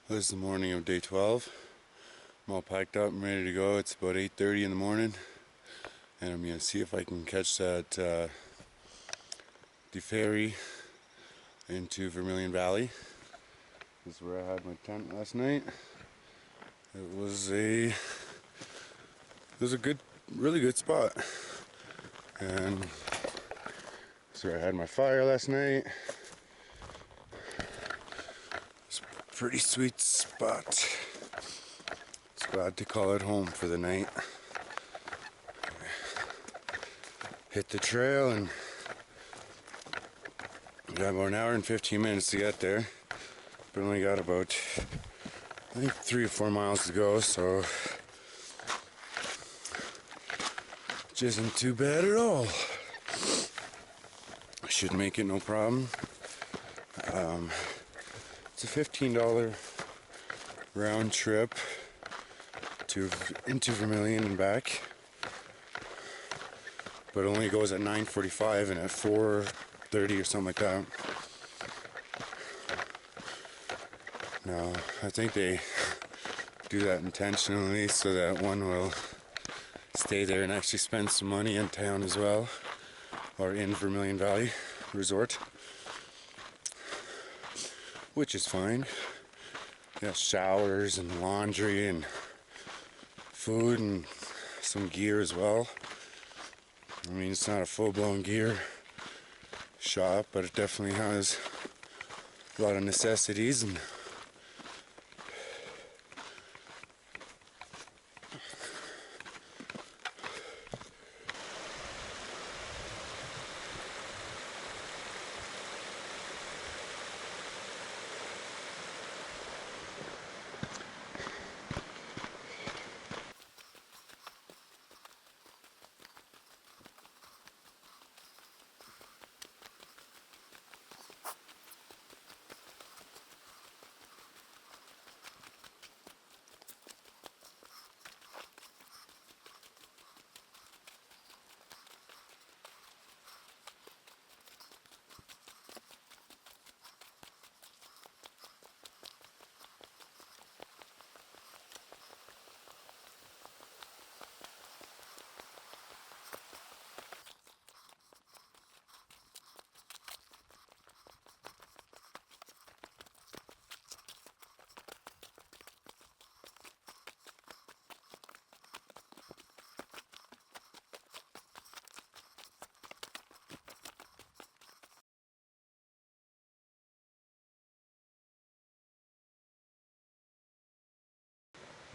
This is the morning of day 12. I'm all packed up and ready to go. It's about 8:30 in the morning, and I'm going to see if I can catch that the ferry into Vermilion Valley. This is where I had my tent last night. It was a good, really good spot, and this is where I had my fire last night. It's a pretty sweet spot. Glad to call it home for the night. Hit the trail and got about an hour and 15 minutes to get there. But only got about, I think, 3 or 4 miles to go, so which isn't too bad at all. I should make it no problem. It's a $15 round trip into Vermilion and back, but it only goes at 9:45 and at 4:30 or something like that. Now, I think they do that intentionally so that one will stay there and actually spend some money in town as well, or in Vermilion Valley Resort, which is fine. Yeah, showers and laundry and food and some gear as well. I mean, it's not a full-blown gear shop, but it definitely has a lot of necessities. And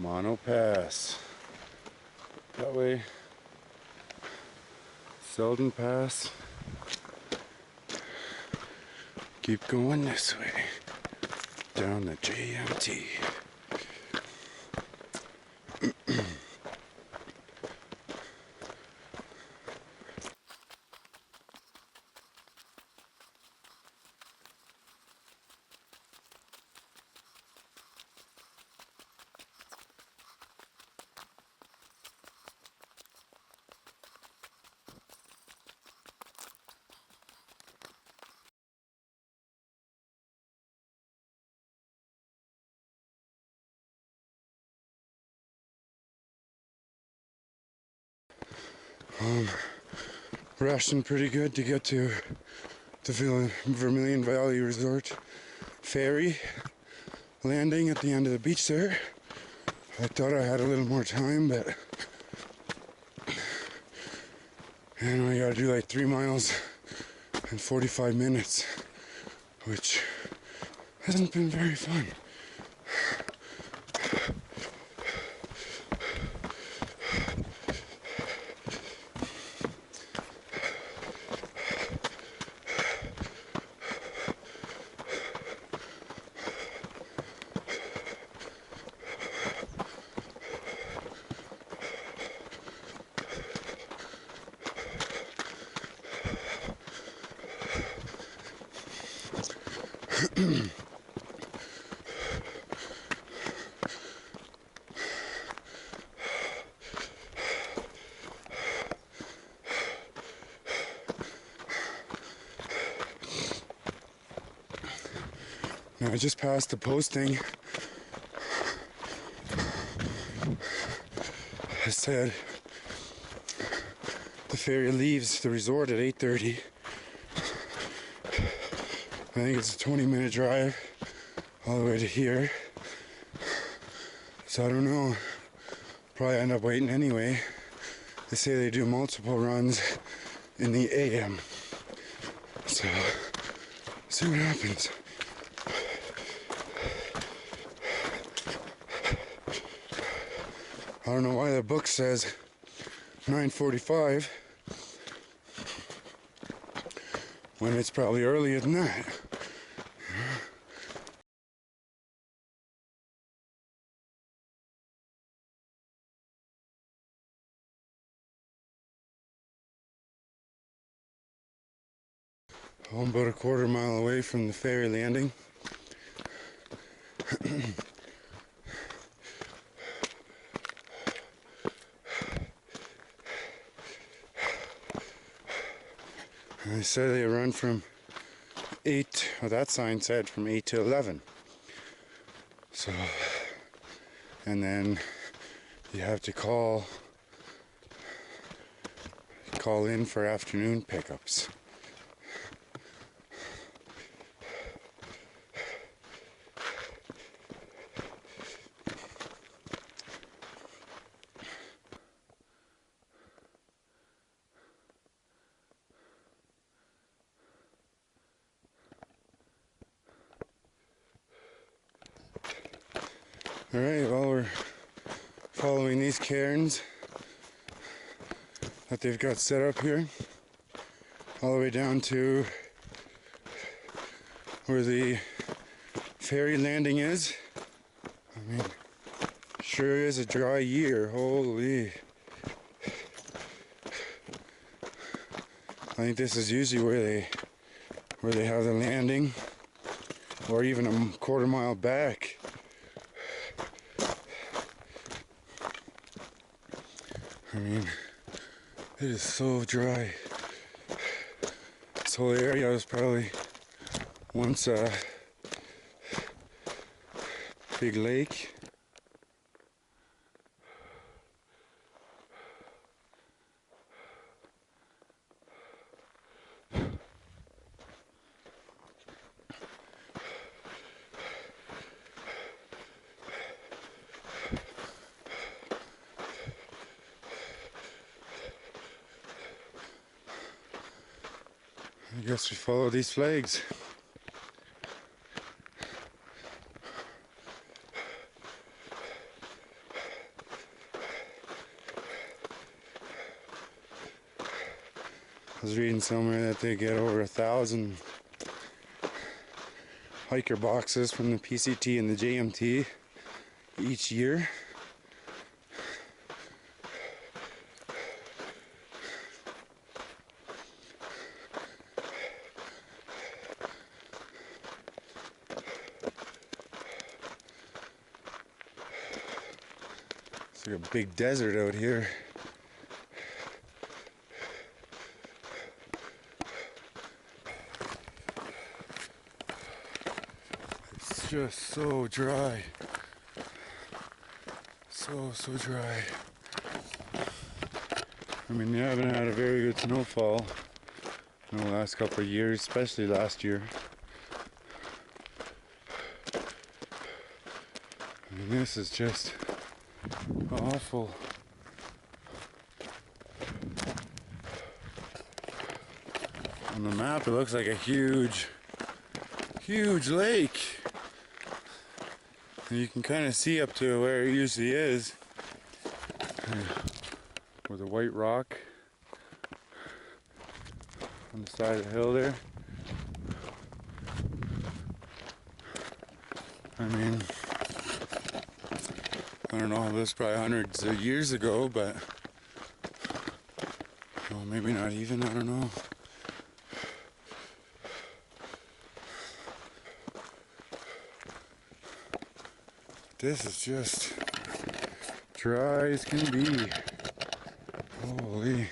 Mono Pass. That way. Selden Pass. Keep going this way. Down the JMT. Rushing pretty good to get to the Vermilion Valley Resort ferry landing at the end of the beach there. I thought I had a little more time, but and I gotta do like 3 miles in 45 minutes, which hasn't been very fun. Now I just passed the posting I said the ferry leaves the resort at 8:30. I think it's a 20-minute drive all the way to here. So I don't know. Probably end up waiting anyway. They say they do multiple runs in the AM. So see what happens. I don't know why the book says 9:45 when it's probably earlier than that. I'm about a quarter mile away from the ferry landing. They said they run from 8, well, that sign said from 8 to 11. So, and then you have to call in for afternoon pickups. Alright, well, we're following these cairns that they've got set up here all the way down to where the ferry landing is. I mean, sure is a dry year, holy. I think this is usually where they have the landing, or even a quarter mile back. I mean, it is so dry. This whole area was probably once a big lake. I guess we follow these flags. I was reading somewhere that they get over 1,000 hiker boxes from the PCT and the JMT each year. It's like a big desert out here. It's just so dry. So dry. I mean, we haven't had a very good snowfall in the last couple of years, especially last year. I mean, this is just awful. On the map, it looks like a huge lake. And you can kind of see up to where it usually is, with a white rock on the side of the hill there. I mean, I don't know, it was probably hundreds of years ago, but well, maybe not even, I don't know. This is just dry as can be. Holy.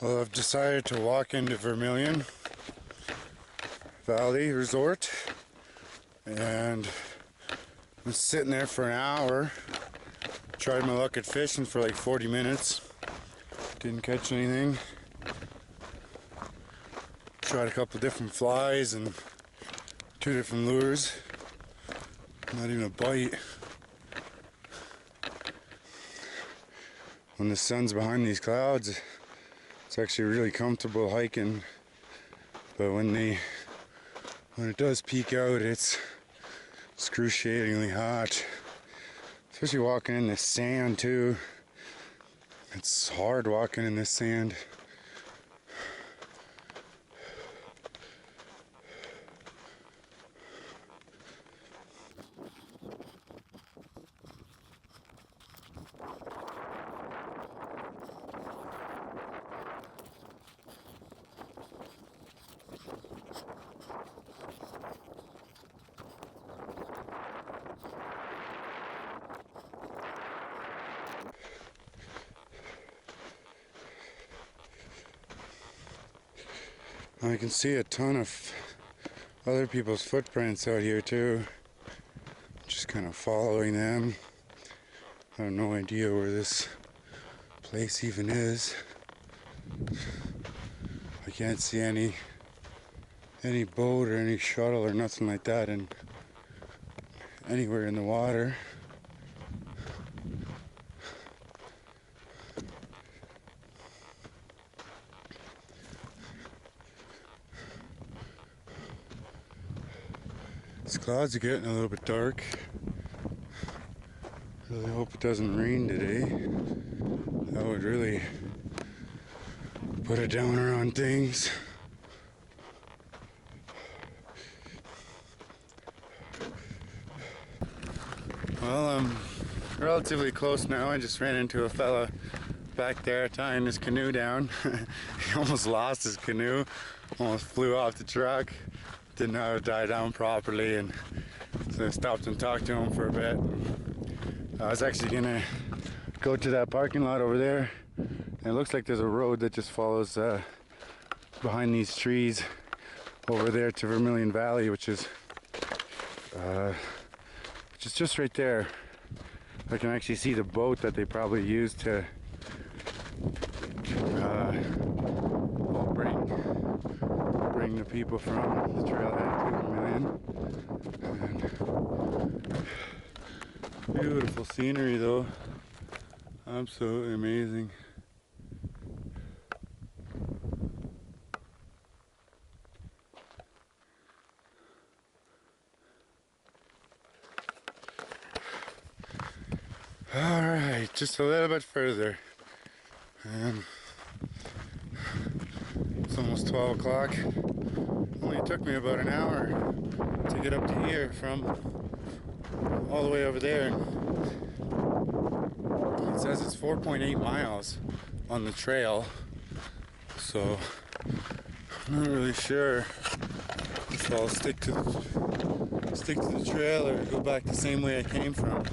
Well, I've decided to walk into Vermilion Valley Resort, and I'm sitting there for an hour. Tried my luck at fishing for like 40 minutes. Didn't catch anything. Tried a couple different flies and 2 different lures. Not even a bite. When the sun's behind these clouds, it's actually really comfortable hiking. But when it does peak out, it's excruciatingly hot. Especially walking in the sand too. It's hard walking in this sand. I can see a ton of other people's footprints out here too. Just kind of following them. I have no idea where this place even is. I can't see any boat or any shuttle or nothing like that anywhere in the water. These clouds are getting a little bit dark. Really hope it doesn't rain today. That would really put a downer on things. Well, I'm relatively close now. I just ran into a fella back there tying his canoe down. He almost lost his canoe, almost flew off the truck. Didn't know how to tie down properly, and so I stopped and talked to him for a bit. I was actually gonna go to that parking lot over there, and it looks like there's a road that just follows behind these trees over there to Vermilion Valley, which is just right there. I can actually see the boat that they probably used to bring the people from the trailhead to Vermilion. And beautiful scenery though, absolutely amazing. Alright, just a little bit further. It's almost 12 o'clock. Only took me about an hour to get up to here from all the way over there. It says it's 4.8 miles on the trail, so I'm not really sure if I'll stick to the trail or go back the same way I came from.